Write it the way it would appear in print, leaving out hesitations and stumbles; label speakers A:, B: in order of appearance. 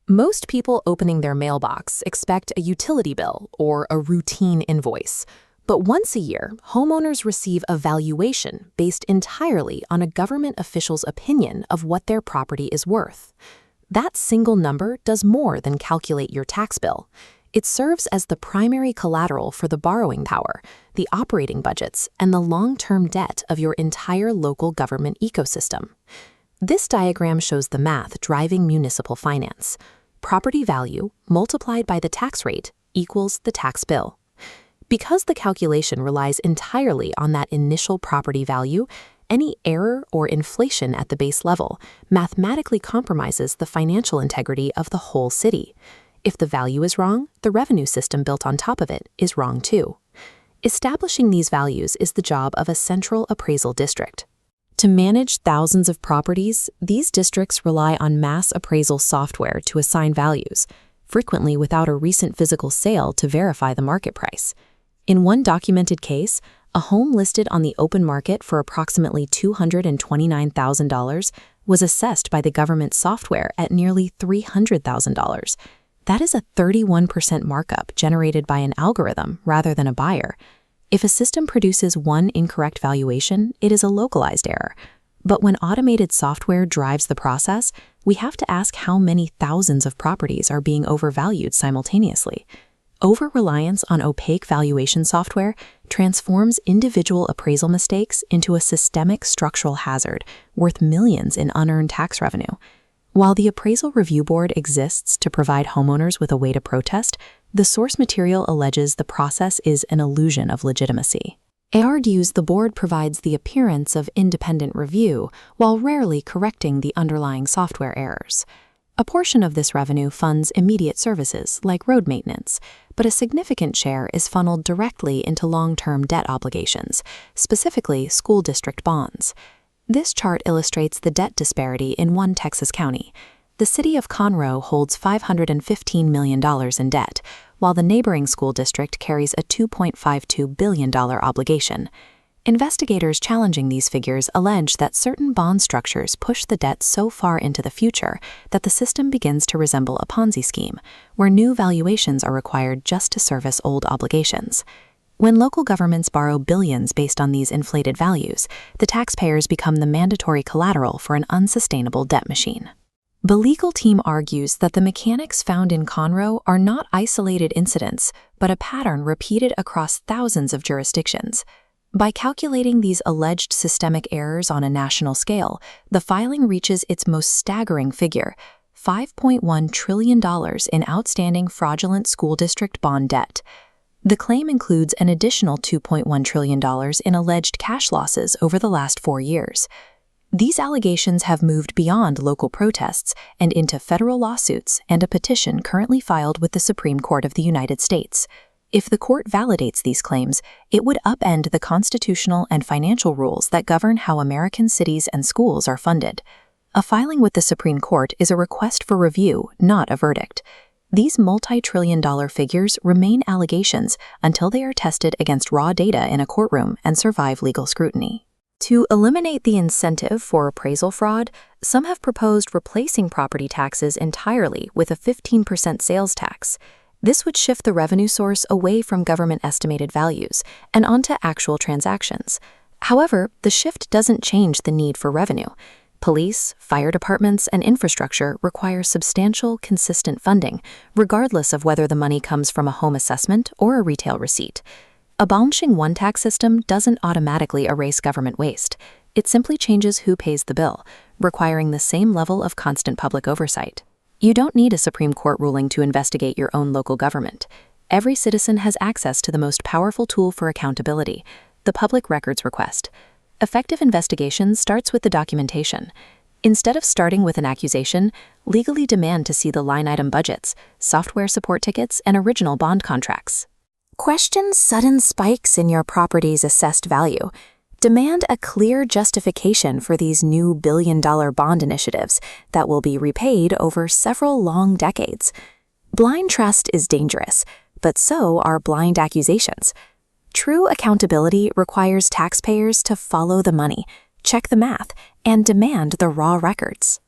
A: Most people opening their mailbox expect a utility bill or a routine invoice. But once a year, homeowners receive a valuation based entirely on a government official's opinion of what their property is worth. That single number does more than calculate your tax bill. It serves as the primary collateral for the borrowing power, the operating budgets, and the long-term debt of your entire local government ecosystem. This diagram shows the math driving municipal finance. Property value multiplied by the tax rate equals the tax bill. Because the calculation relies entirely on that initial property value, any error or inflation at the base level mathematically compromises the financial integrity of the whole city. If the value is wrong, the revenue system built on top of it is wrong too. Establishing these values is the job of a central appraisal district. To manage thousands of properties, these districts rely on mass appraisal software to assign values, frequently without a recent physical sale to verify the market price. In one documented case, a home listed on the open market for approximately $229,000 was assessed by the government software at nearly $300,000. That is a 31% markup generated by an algorithm rather than a buyer. If a system produces one incorrect valuation, it is a localized error. But when automated software drives the process, we have to ask how many thousands of properties are being overvalued simultaneously. Over-reliance on opaque valuation software transforms individual appraisal mistakes into a systemic structural hazard worth millions in unearned tax revenue. While the Appraisal Review Board exists to provide homeowners with a way to protest, the source material alleges the process is an illusion of legitimacy. It argues the board provides the appearance of independent review while rarely correcting the underlying software errors. A portion of this revenue funds immediate services like road maintenance, but a significant share is funneled directly into long-term debt obligations, specifically school district bonds. This chart illustrates the debt disparity in one Texas county. The city of Conroe holds $515 million in debt, while the neighboring school district carries a $2.52 billion obligation. Investigators challenging these figures allege that certain bond structures push the debt so far into the future that the system begins to resemble a Ponzi scheme, where new valuations are required just to service old obligations. When local governments borrow billions based on these inflated values, the taxpayers become the mandatory collateral for an unsustainable debt machine. The legal team argues that the mechanics found in Conroe are not isolated incidents, but a pattern repeated across thousands of jurisdictions. By calculating these alleged systemic errors on a national scale, the filing reaches its most staggering figure, $5.1 trillion in outstanding fraudulent school district bond debt. The claim includes an additional $2.1 trillion in alleged cash losses over the last 4 years. These allegations have moved beyond local protests and into federal lawsuits and a petition currently filed with the Supreme Court of the United States. If the court validates these claims, it would upend the constitutional and financial rules that govern how American cities and schools are funded. A filing with the Supreme Court is a request for review, not a verdict. These multi-trillion-dollar figures remain allegations until they are tested against raw data in a courtroom and survive legal scrutiny. To eliminate the incentive for appraisal fraud, some have proposed replacing property taxes entirely with a 15% sales tax. This would shift the revenue source away from government-estimated values and onto actual transactions. However, the shift doesn't change the need for revenue. Police, fire departments, and infrastructure require substantial, consistent funding, regardless of whether the money comes from a home assessment or a retail receipt. Abolishing one tax system doesn't automatically erase government waste. It simply changes who pays the bill, requiring the same level of constant public oversight. You don't need a Supreme Court ruling to investigate your own local government. Every citizen has access to the most powerful tool for accountability, the public records request. Effective investigation starts with the documentation. Instead of starting with an accusation, legally demand to see the line item budgets, software support tickets, and original bond contracts. Question sudden spikes in your property's assessed value. Demand a clear justification for these new billion-dollar bond initiatives that will be repaid over several long decades. Blind trust is dangerous, but so are blind accusations. True accountability requires taxpayers to follow the money, check the math, and demand the raw records.